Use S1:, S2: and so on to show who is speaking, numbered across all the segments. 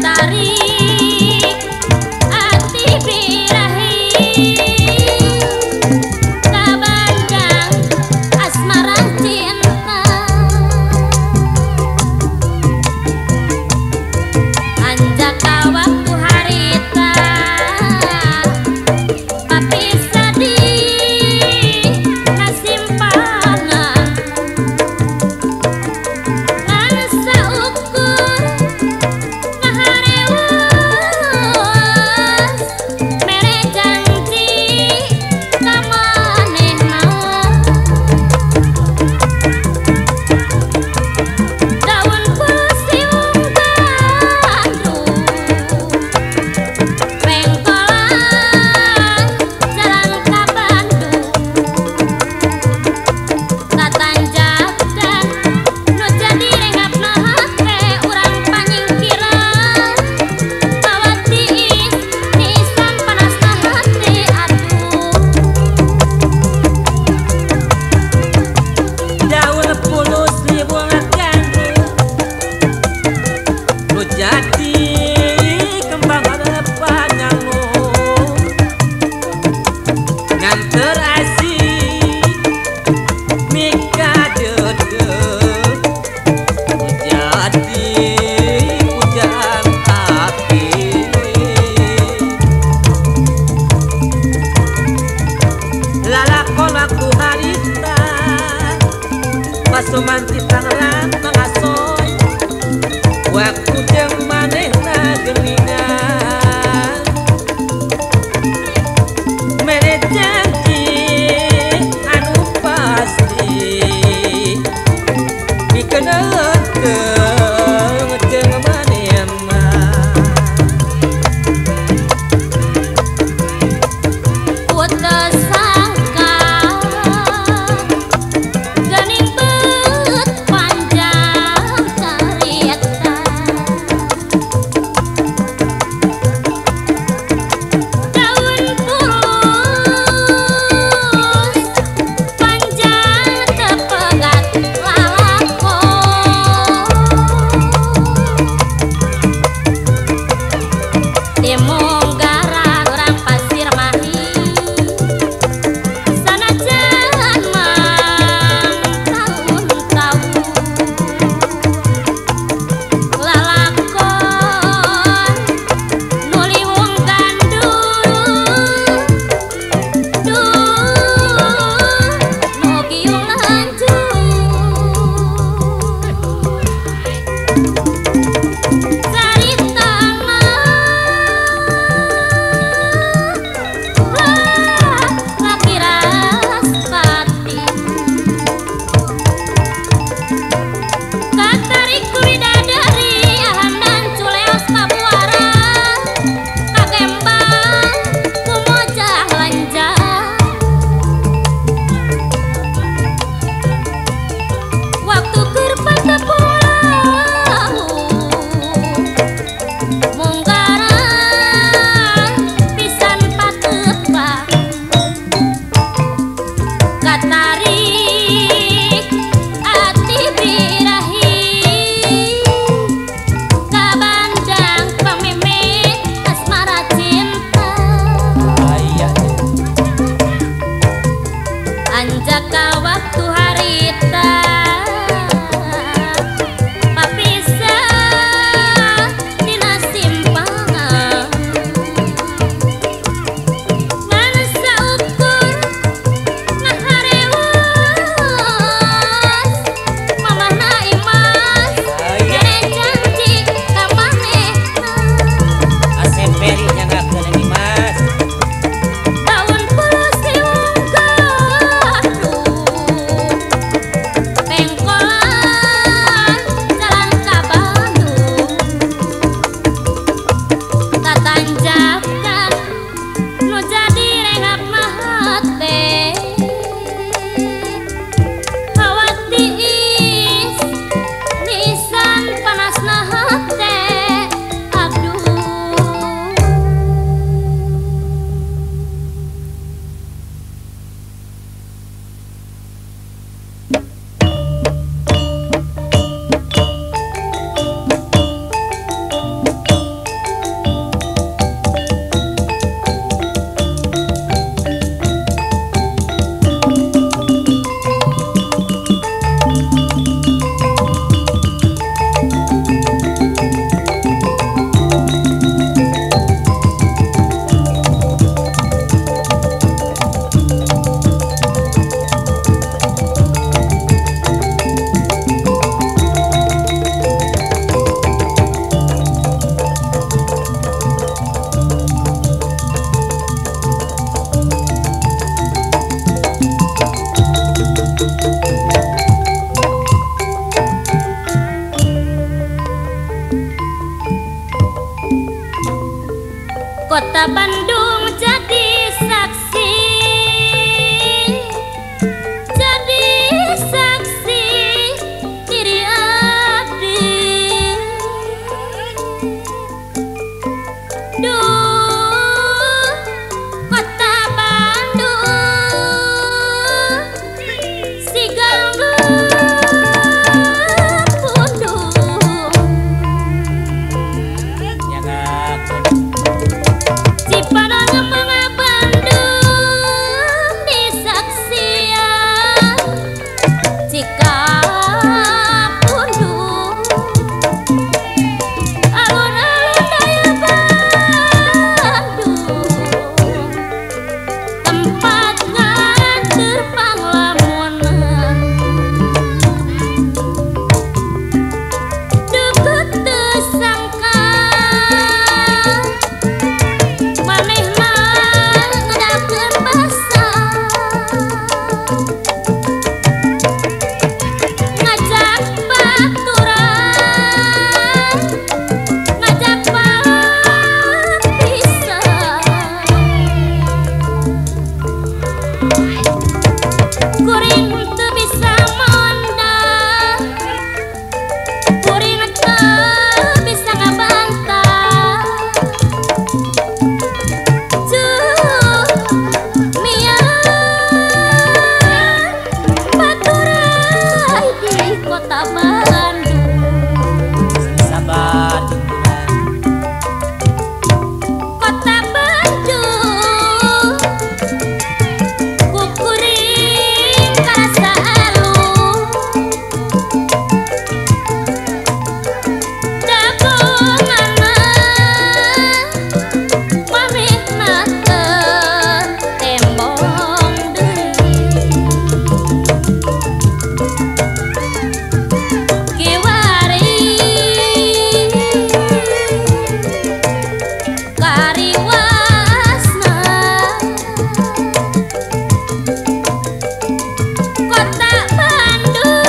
S1: Ngahare Kota Bandung jadi saksi, jadi saksi diri abdi. Duh, Kota Bandung si ganggu pundung. Cipadana mga Bandung disaksian jika pundung alun-alun daya Bandung tempat nganter panglamunan deket teu sangka manehna ngedakeun basa ngajak baturan ngajak pisah kuring teu bisa mondal kuring teu bisa ngabantah Cuh, mian baturai di Kota Bandung.
S2: Sabar
S1: Kota Bandung kukuring karasa alung dagonganna manehna teu tembong deui kiwari kariwasna Kota Bandung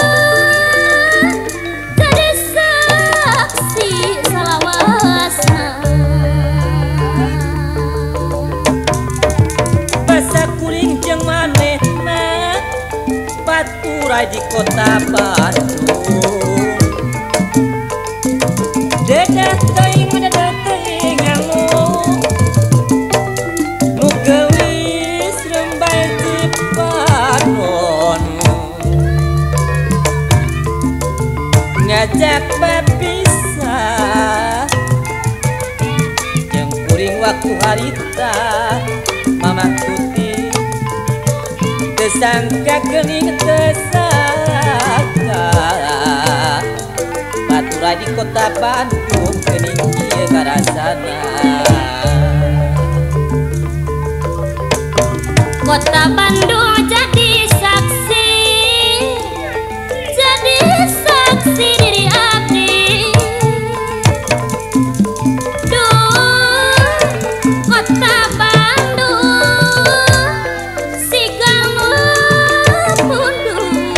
S1: jadi saksi salawasna
S2: basa kuring jeung manehna baturai di Kota Bandung. Dedet teuing anu nu geulis rembay Cipadon ngajak bapisah jeung kuring waktu harita Mamah Tuti teu sangka geuning teu sangka baturai di Kota Bandung geuning ieu karasana.
S1: Kota Bandung jadi saksi diri abdi. Duh, Kota Bandung si ganggu pundung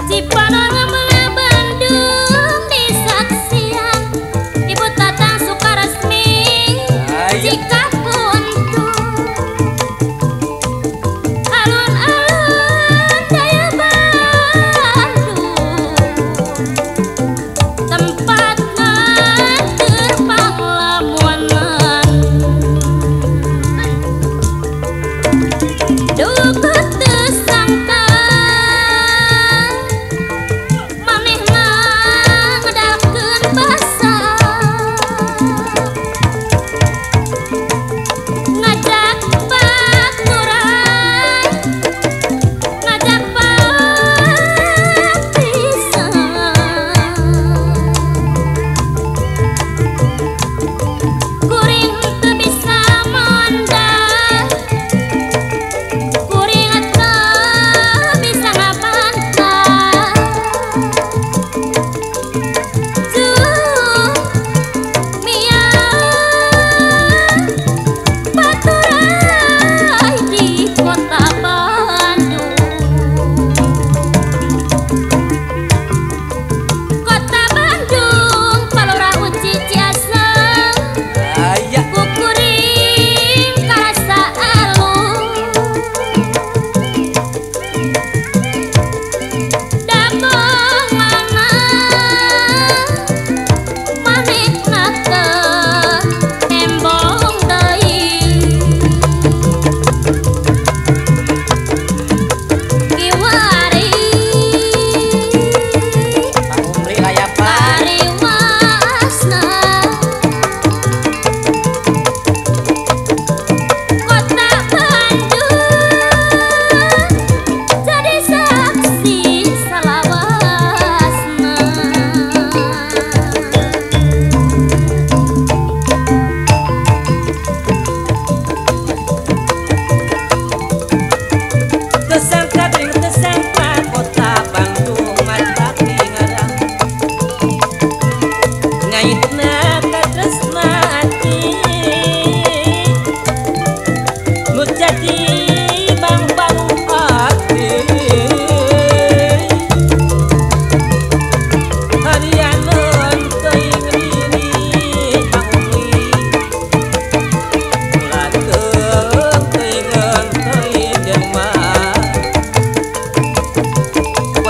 S1: Cipadana mga Bandung disaksian Ibu Tatang Sukaresmi jika puntung alun-alun daya Bandung tempat nganter panglamunan deket teu sangka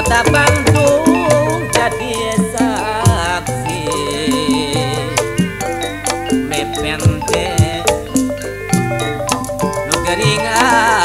S2: kota Bandung jadi saksi mepen teh nu gering ati.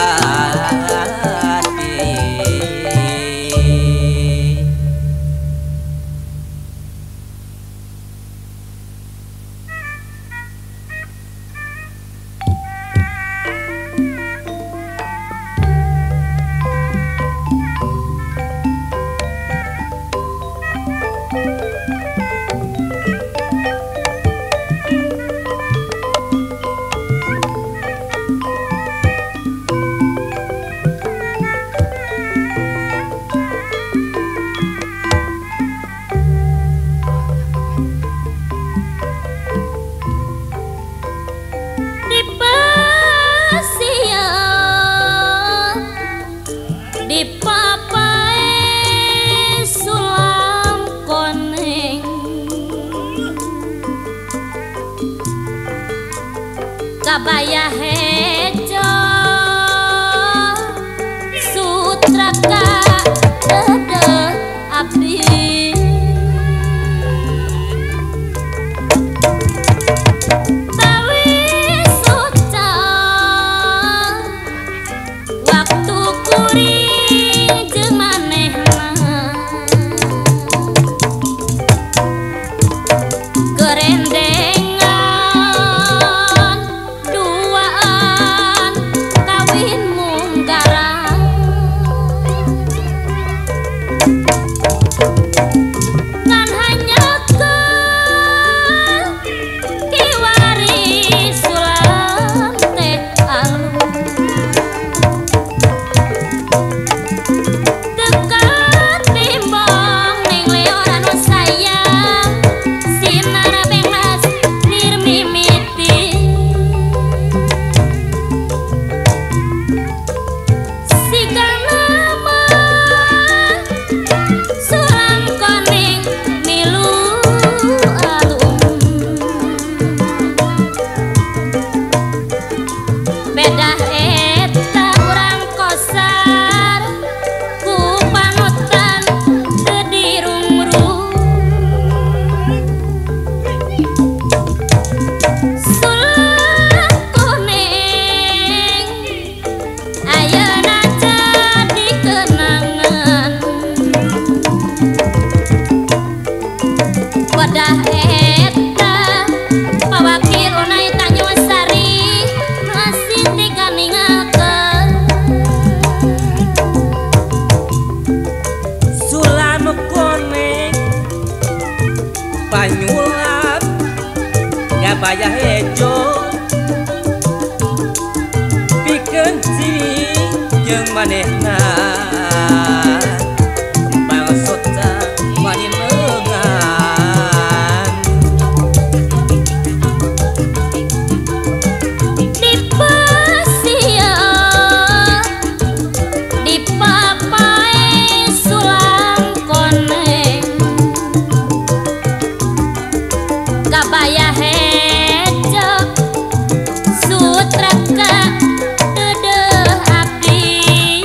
S1: Di Pasian di Papai Sulam Koneng Kabaya Hejo Sutraka Dede Abdi Tawi Suca waktu kuring jeung manehna kerendengan duaan kawin munggaran ngan hanyakeun kiwari sulam teh alus dekat timbang ning leoran sayang sinar benglas nirmimiti sigana mah sulam koneng milu alum beda eta urang kosar ku panutan teu dirungrung sulam koneng ayeuna jadi kenangan wadah eta pawakiruna eta Nyuwasari masih diganingakeun
S2: Sulam koneng Banyulam Gabaya Hejo pikeun cing jeung manehna kembang sota wani leungan
S1: di Pasian di Papai Sulam Koneng Kabaya Hejo Sutraka Dede Abdi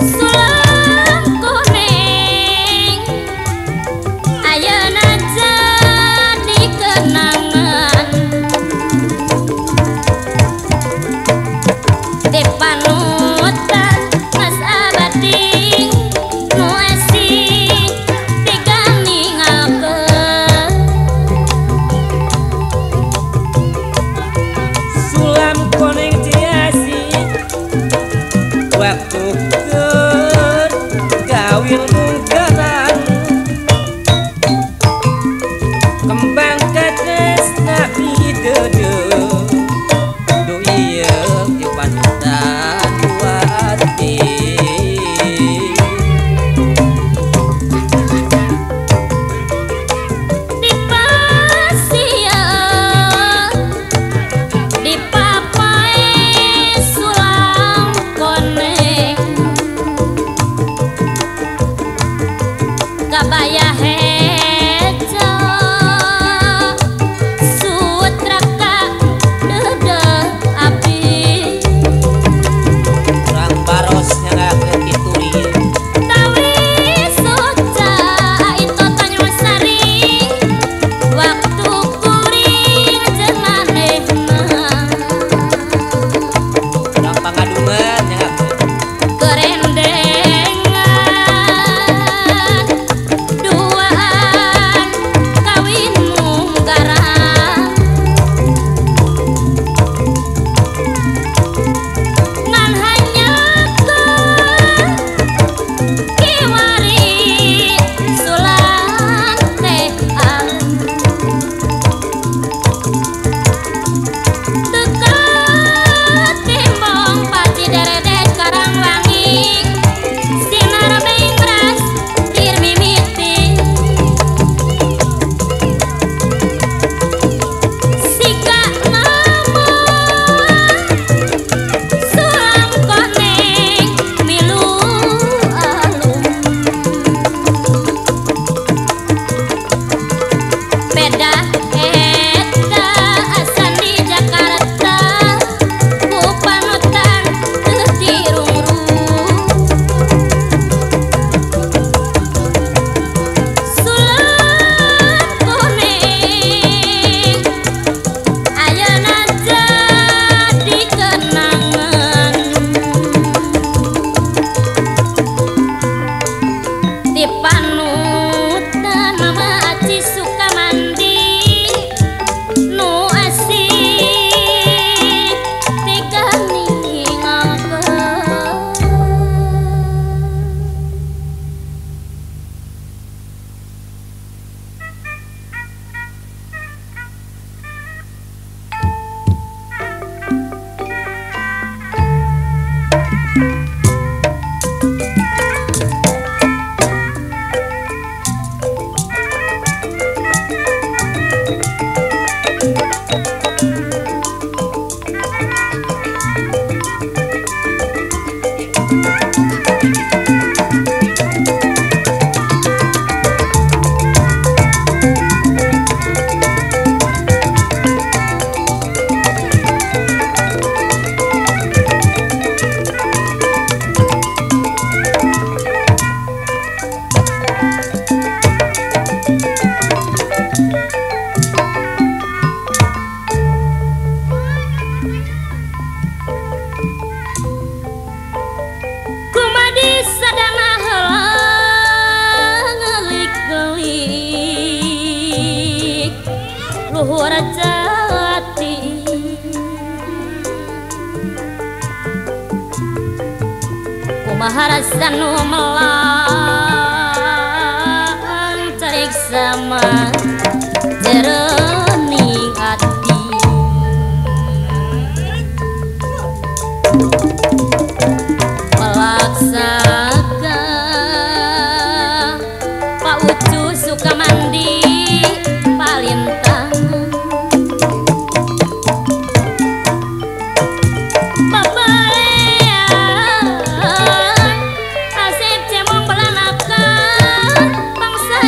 S1: sulam kuning ayeuna jadi kenangan di panutan mas abadi nu asih diganingakeun
S2: sulam kuning diasi waktu keur kawin munggaran kembang tetes nabi dede du ieu di panutan wati
S1: di pasieun di papae sulam koneng kabaya hejo sutraka dedeh abdi
S2: kurang baros nyangak kituri
S1: tawi suca itu Tanjung Sari waktu kuring jeung manehna
S2: kurang pangadungan nyangak
S1: kerendengan duaan kawin munggaran ngan hanyakeun kiwari sulang teh alem dekat timbong pati deredet Karangwangi sinar bengras tir mimiti sika namun sulam koneng milu alum beda eta asan di Jakarta ku panutan teu dirungrung sulam kuning ayeuna jadi kenangan di panutan mama aci suka mandi nu asih kumadi sadana heula ngelik-ngelik luhur jati kumaha rasa nu melang carik sama jernih hati melaksakan Pak Ucu suka mandi palintang babalean asep cemong belanakan bangsa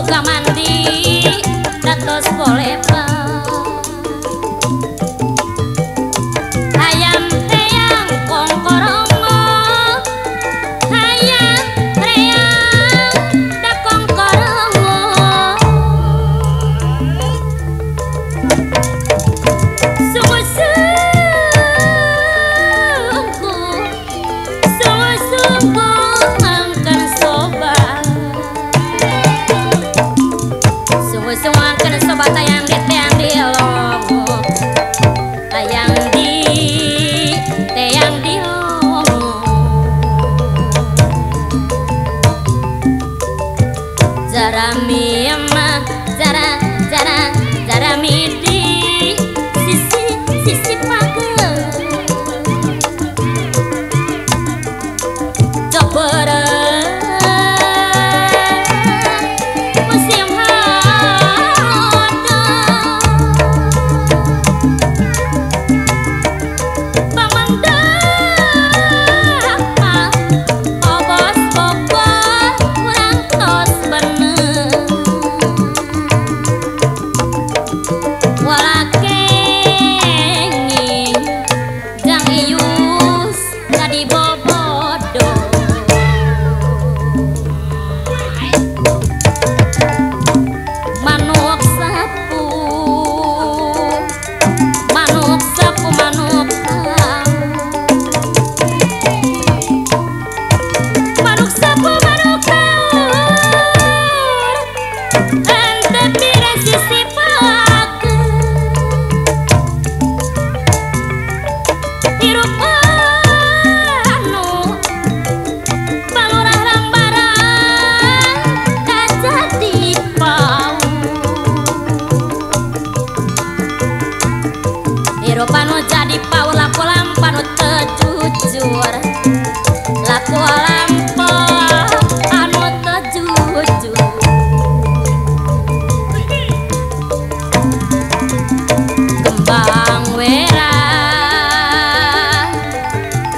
S1: suka mandi datos boleh ayam teang kongkoromo ayam reang da kongkoromo sungguh-sungguh angkan sobat sungguh-sungguh angkan sobat ayang di teang di lomo ayang di teang di lomo jarami emang jarami di sisi pagel cobaran musim hada pamandang obos bobot kurang tos bener walakenging jang ius jadi bobodo manuk sapu manuk tahu manuk sapu manuk kaur ente pira sisi pager hirup anu palurah lambaran tak jadi pau hirup anu jadi pau laku lampan tejujur laku lampan anu tejujur kembang wera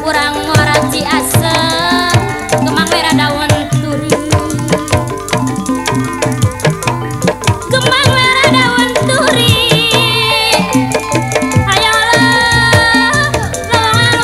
S1: kurang ngoraci asem kembang wera daun turi kembang wera daun turi ayolah lawang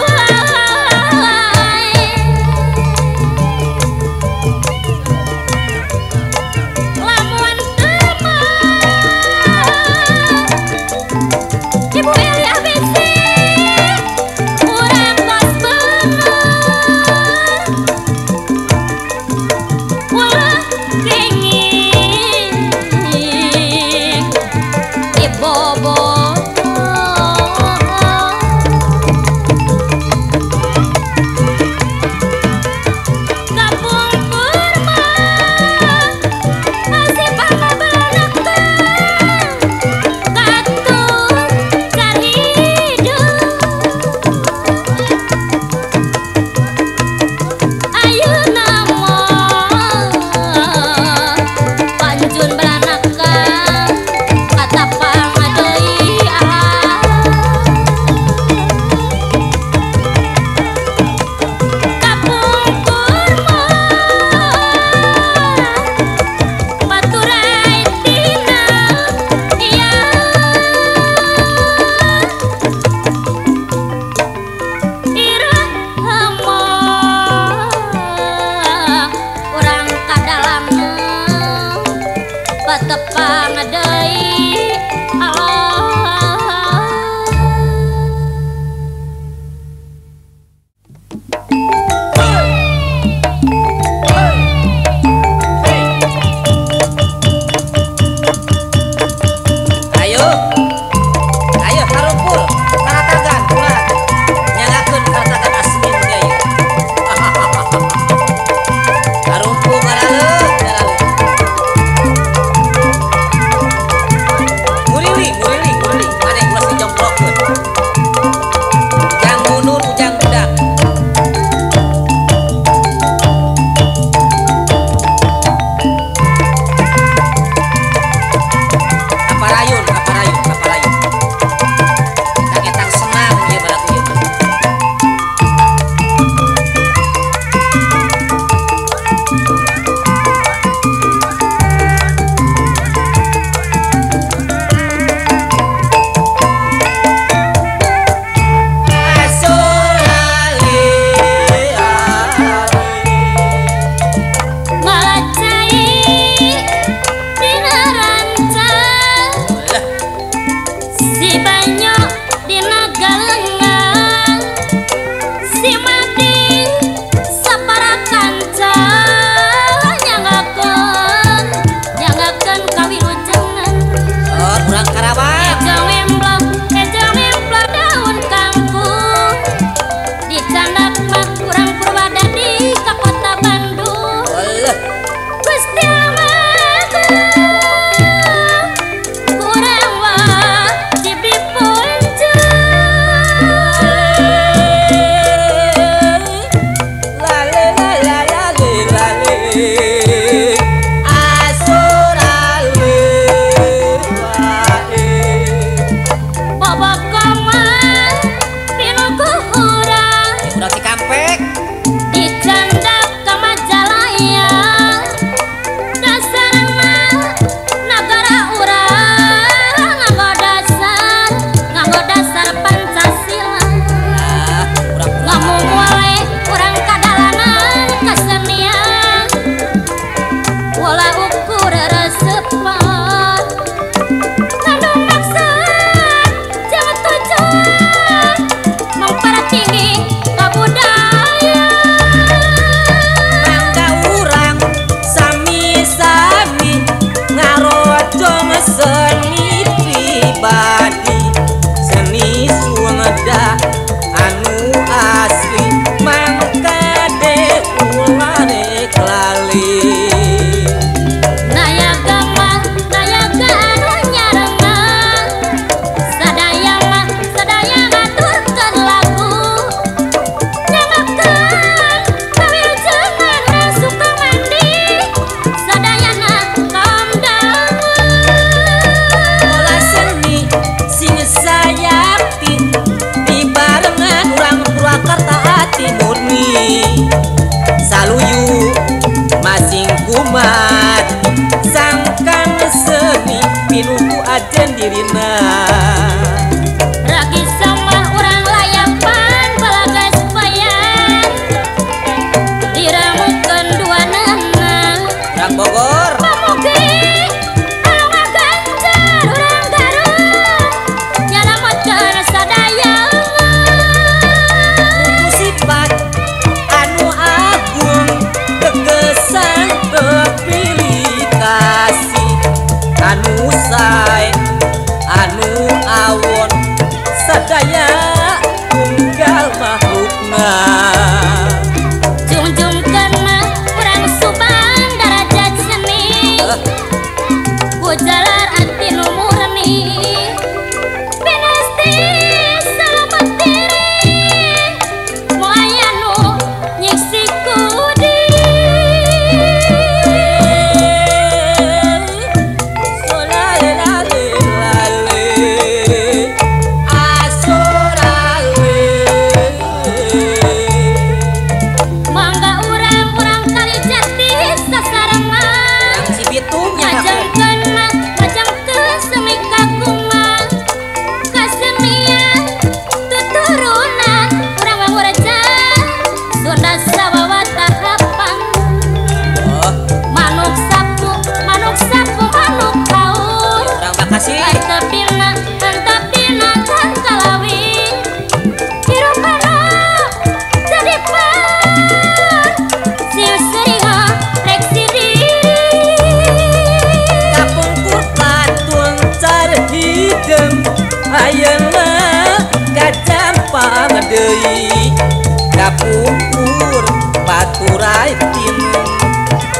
S2: kapungkur baturai tinung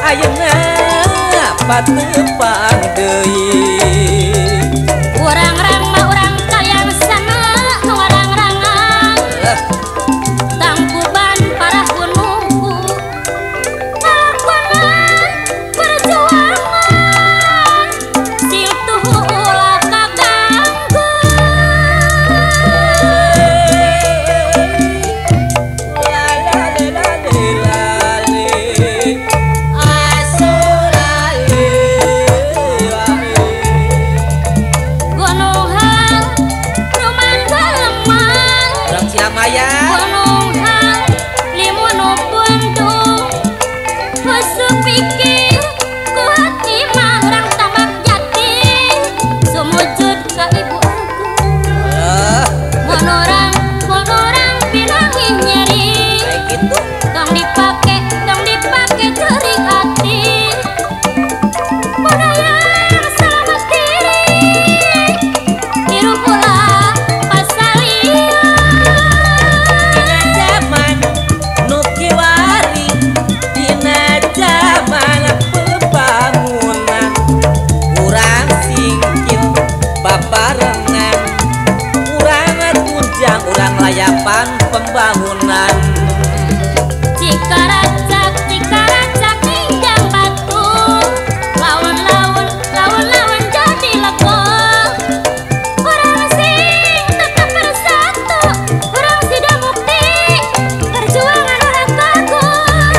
S2: ayeuna patepang deui
S1: urang rang mah urang kayang sana urang rangang tangkuban para gunungku lakonan perjuangan situ ulah kaganggu gunung hang ruman balemang
S2: urang Cilamaya
S1: gunung hang limun pundung husuk pikir kuat iman orang tamak jati sumujud ka ibu aku mun orang pinangi nyeri
S2: kayak gitu
S1: tong dipake teuring hati budaya selamat diri hirup ulah pasalia
S2: zaman nu kiwari dina zaman pembangunan urang singkil babarengan urang tunjang urang layapan pembangunan
S1: cikaracak ninjang batu lawan jadi lego orang sing tetap bersatu orang sudah mukti perjuangan orang kagung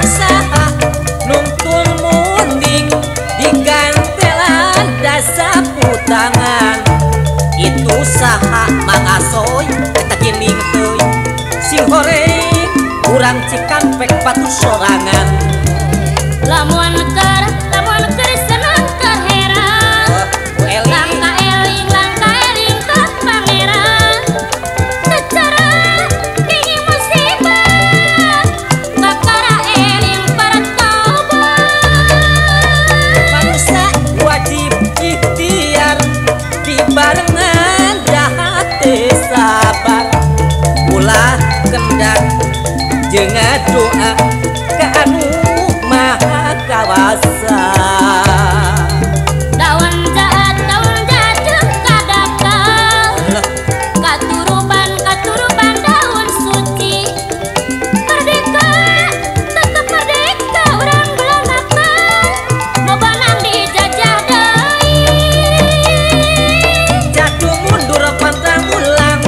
S2: usaha nuntun munding digantelan dasa putangan itu saha mangasoy eta gining teuy sing horeng urang cikampek patu sorangan
S1: lamun keur seneng keur heran langka eling ka pangeran secara tinggi musibah kakara eling para taubat
S2: manusia wajib ikhtiar dibarengan dahate sabar ulah kendang jeung doa ka anu maha kawasa
S1: daun jahat jeung kadakal katuruban daun suci merdeka tetep merdeka urang belum makan nobanang dijajah deui
S2: jatuh mundur pantang ulang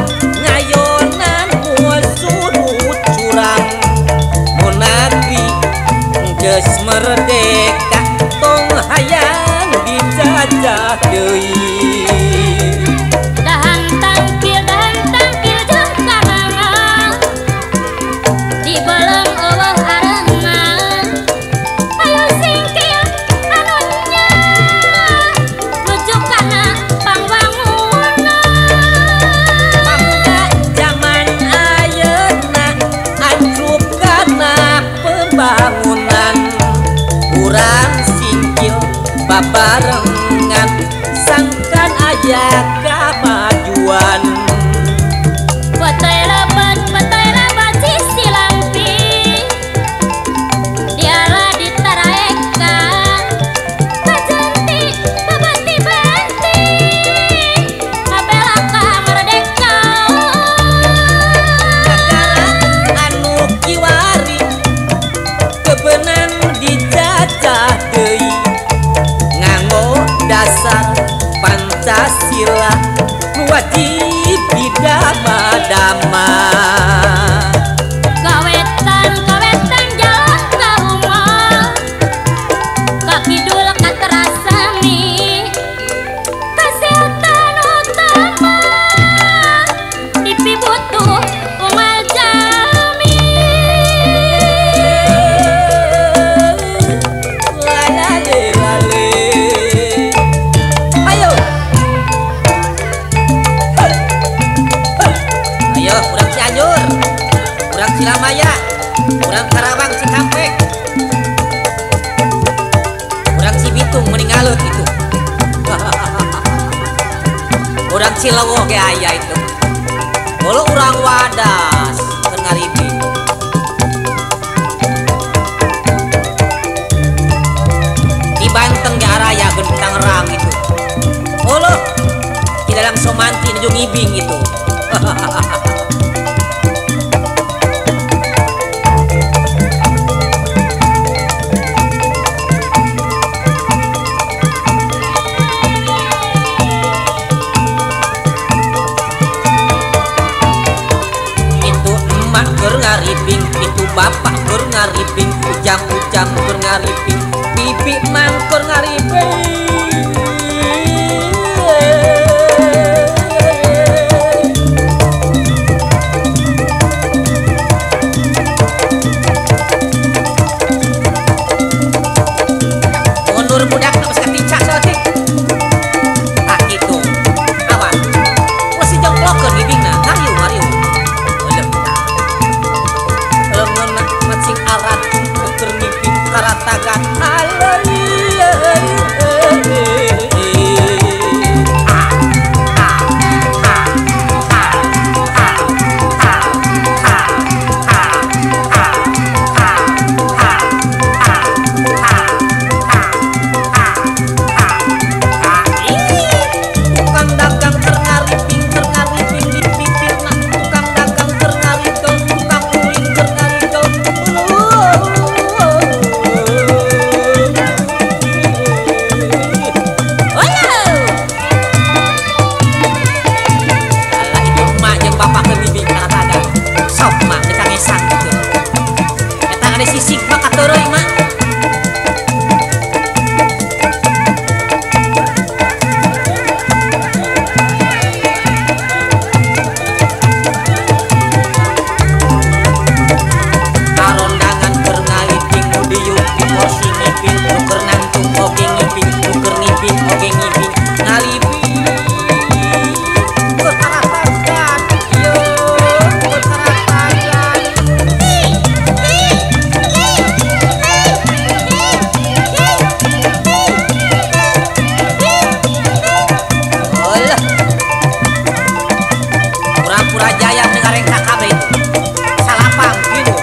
S2: ngayonan musuh curang munagri geus merdeka tong hayang dijajah deui
S1: dahan tangkil jeung kanangan dibeleng eueuh arengan ayo singkil anunya nuju kana pangbangunan
S2: Mangga zaman ayeuna anjup kana pembangunan urang singkil babarengan sangkan aya kamajuan
S1: Batai lebat sisi lampi diara ditaraekan kajanti babanti-banti ngabela ka merdeka
S2: negara anu kiwari kebenan dijajah deui nganggo dasar Pancasila nu wajib didama-dama
S1: kawetan jalan ka umah ka kidul ka terasani kesehatan utama dipibutuh umal jami
S2: lale ayo ayo urang Cianjur urang Cilamaya urang Karawang Cikampek urang Cibitung meninggalut itu urang Cilewoh ge aya itu kalau urang Wadas keur ngariping. Di Banteng di Araya Gendang Rang itu. Oh loh, di dalam somanti di Ibing itu. Itu emak keur ngariping, itu bapak keur ngariping, ujang-ujang keur ngariping, bibi mang keur ngariping. Mundur budak nak bisa tincak sotik. Ah gitu. Awan. Masih jongklokeun ibingna, ngariu ngariu. Euleum. Leungeun macing arat keur ngiping karatagan. Tukang dagang keur ngariping di pipitna, tukang dagang keur ngariping, tukang uling keur ngariping. Alah itu emak jeung bapak keur bimbing karatagan. Sok mak kita ngesang gitu. Eta ngade sisik mah katoreuy mak. Karondangan keur ngaliping nu diuk di porsi ngiping, nu keur nangtung oge ngiping, nu keur ngiping oge ngiping, ngaliping keur karatagan. Yo, keur karatagan. Olah. Pura-pura jaya mengareng kakabeh itu. Salapang gitu.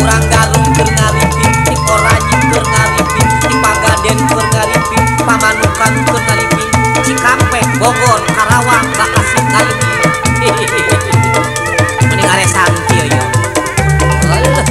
S2: Kurang Garung keur ngariping, di Koraji keur ngariping, di Pagaden keur ngariping, Pamanukan keur ngariping, Cikampek, Bogor, Karawang, Bekasi ngariping. Mending ngaresang kieu yo. Alah.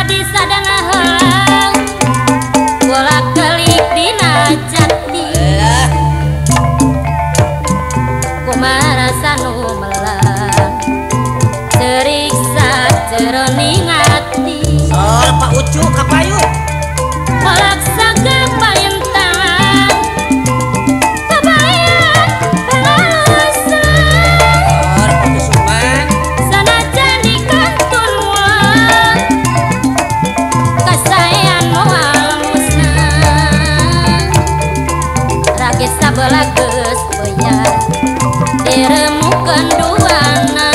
S1: abdi sadana heula bolak-balik dina jati kumaha sanu melang ceriksa ceroning ati
S2: Sol Pak Ucu kapayun
S1: bolak saged palintangan kebayang pengalusan
S2: Sol Pak Ucuman
S1: sanajan di kantun mulang kasayan moal musnah rage sabelah geus beuyan diremukeun duanana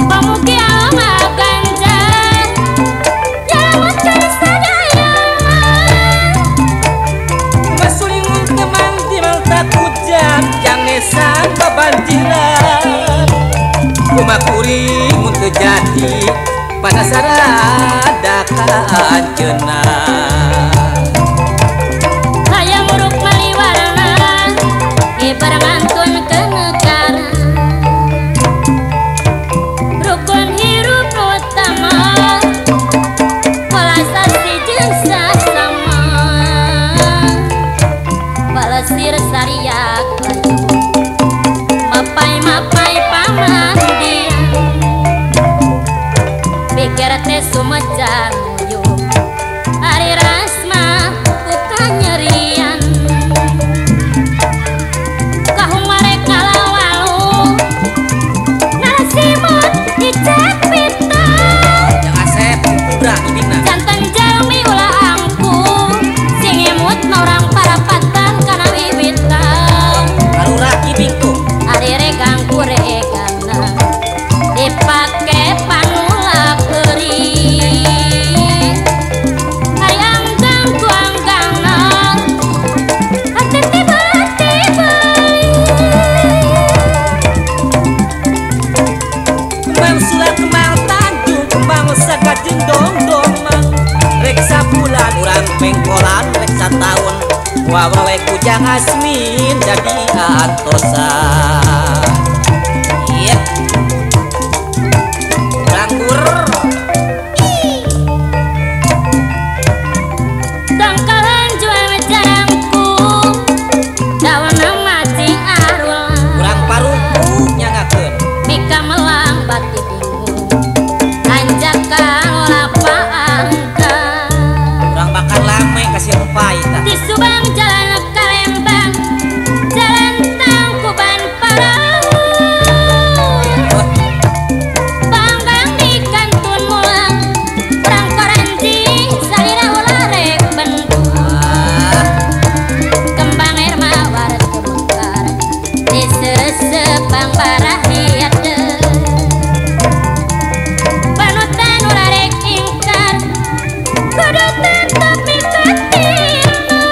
S1: pamugi alma ganjar jalan cari sadaya
S2: Masulingun teman timang tak hujan jangesan babanjiran kumakuri mun teu jadi pada sarada kaanjeunna
S1: hayang muruk maliwarna ibarangantun ke negara rukun hirup nu utama walasasi jeung sasama balesir sariak laju mapai pamandian pikir teh sumejang muyung ari rasma buka nyerian kahung marek ngalawalu narasimut dicek pita
S2: yang asep kubra ibingna
S1: jantan jalmi ulah angku sing emut na urang parapatan kana bibitang
S2: karura ibing tuh
S1: ari regang kuregana dipake panulak euring ari anggang ku anggangna hati tiba-tiba
S2: kembang sulat kembang tanjung kembang sakajeng dong-dongan reksa bulan urang pengkolan reksa tahun wawawe kujang asmin jadi antosan iya Ranggur
S1: dangkalan jual jarangku dawana macing arul
S2: urang paruku nyangakeun
S1: mika melang bati bingung anjakan lapa angka
S2: urang bakal lame kasih rupai tah
S1: di Subang jalan Kalembang jalan Tangkuban Parahu Banggang di kantun mulang perang koranjing salira ulah rek bendung kembang air mawaras kemekar di sesepang barah liat panutan ulah rek ingkar kudu tetep ikutina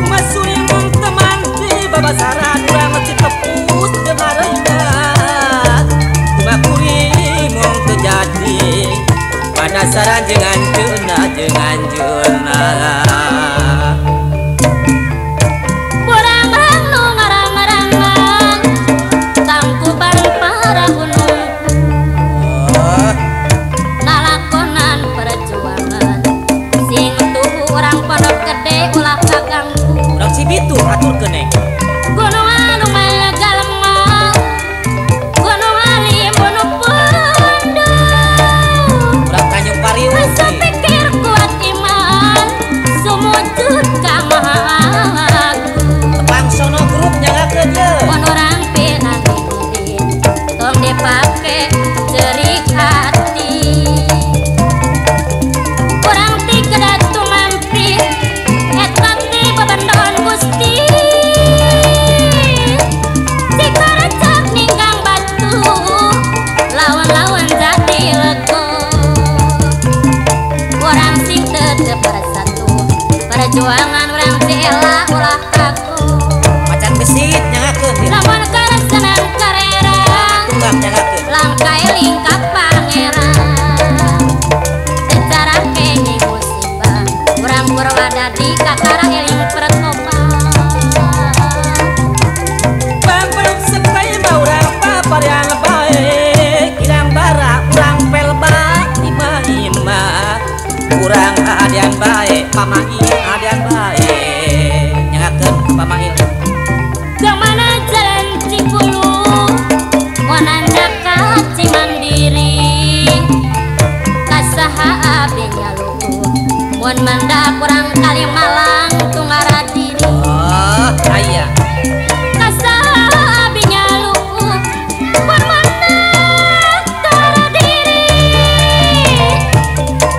S2: masulingun teman di babasaran urang mesti tepus dengarina kumakuri mung teu jadi panasaran jeung anjeunna
S1: kurang nu ngarang-ngarang Tangkuban Paragunung
S2: oh
S1: nalakonan perjuangan sing tuhu urang pondok gede ulah kaganggu
S2: urang si bitu atur keneh
S1: gunung anu maya lemah gunung alimun pondok
S2: urang Tanjung Pariu
S1: asa pikir kuat iman sumujud ka Maha Agung
S2: tepang sono grup nyangakeun ye
S1: mun urang pinanggilin tong dipake cerik hati urang ti kedat tumampir eta ti babandon Gusti sikarecek ninggang batu lawan-lawan jati lego urang sing tetep bersatu perjuangan urang ti ela ulah kaku
S2: macan besit nyangakeun
S1: lamun karesenan karera
S2: tunggak nyangakeun
S1: langkai lingkap pangeran secara kenyi musibah urang purwada di kakara eling pertopan
S2: bang belum sepai urang paparian bae kirang bara pamain adan bae nyangakeun pamain
S1: kemana jalan Cipulu monanda ka Cimandiri kasaha abdi nyalu mun manda kurang kali Malang tungara diri
S2: oh aya
S1: kasaha abdi nyalu mun manda tungara diri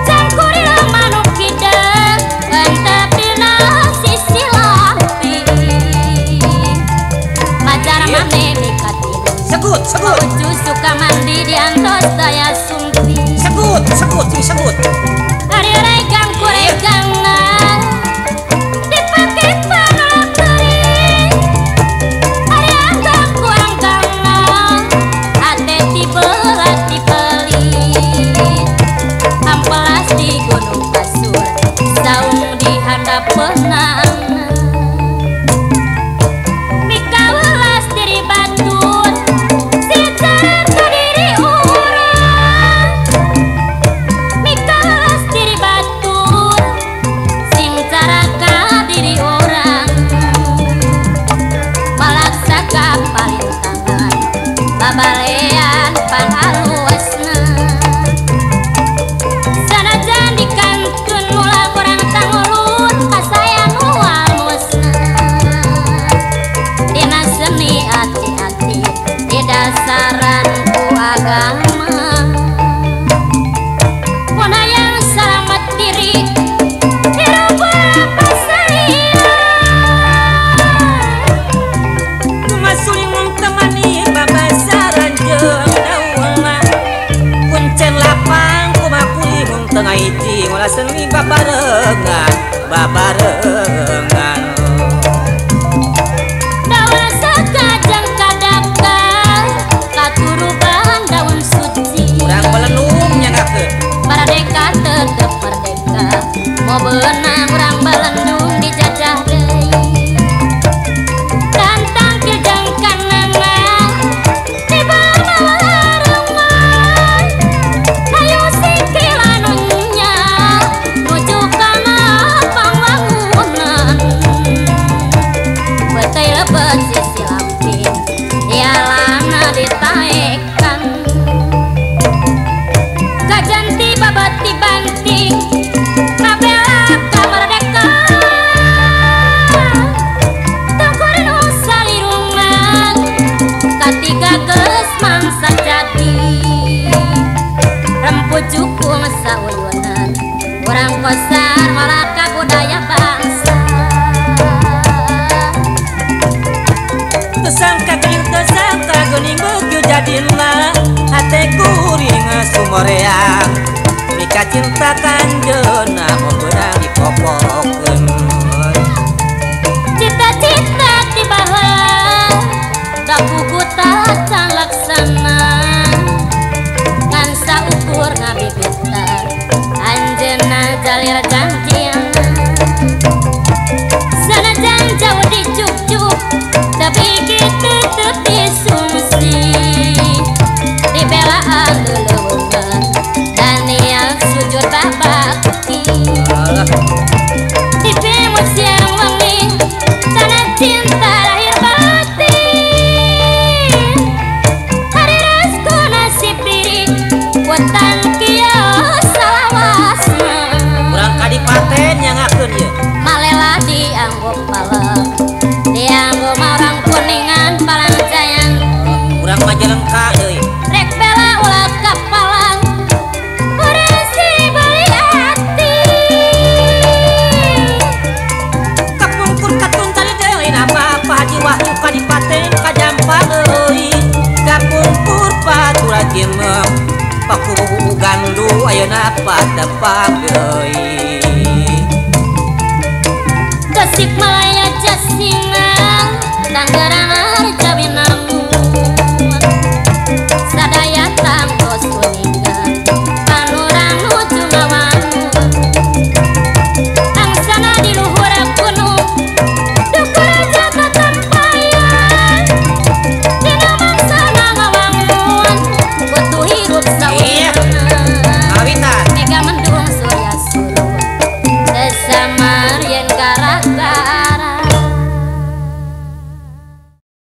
S1: cangkurila manuk kidang antepina sisi lampi pacar mane mikati
S2: sebut
S1: Ucu suka mandi di antos daya sumpi
S2: sebut
S1: hari regang kuregang dipake panolak teuing hari anggang kuanggang ate tiberat dipelit ampelas di gunung kasur saung di handap penang mikawelas diri batur si jaran ka diri urang mikawelas diri batur sing cara ka diri orang malaksa ka palintangan babalean panhaluasna sanajan dikantun mula kurang tangulun kasayang wamusna dina seni hati-hati di dasaran ku agama puna yang selamat diri hirup apa saya
S2: masuling temani babasaran jeung daunna kuncen lapang kumakuli mung tengah hiji ngolah seni babarengan
S1: dawasa kajang kadaka katuruban daun suci
S2: urang belenung nyangakeun
S1: merdeka tetep merdeka mau berenang urang belendung dijajah deui dan tangkil jeung kanana di bawah rumah hayu sikilanunya nuju kana pangwangunan betei lebet sisi lampin dialana ditaekan kajanti babati banting ngabela ka merdeka tungkurin salirungan katiga geus mangsa jadi remput jukung sauyunan urang kosar malaka budaya bangsa
S2: tersangka geuning begitu jadina hate kuring sumoreang mika cinta kanjeuna mobeurang dipopokeun
S1: cita-cita ti baheula da pugu tacan laksana ngan saukur ngabibita anjeunna jalir janjiana sanajan jauh di cuk-cuk tapi kitu teu disungsi dibelaan leuleungan dan niat sujud babakti dipimut siang wengi tanah cinta lahir batin hari resku nasib diri wetan kieu salawasna
S2: urang kadipaten nyangakeun ye
S1: malela dianggo palem dianggo orang kuningan palancayan
S2: urang majalengka deui
S1: rek bela ulah kapalang urang si bali ati
S2: kapungkur katun tali deui apa-apa haji wahyu kadipaten kajampa deui kapungkur patura jemeng pakubu gandu ayeuna padampak deui
S1: Tasik Malaya Jasina Tangerang Arja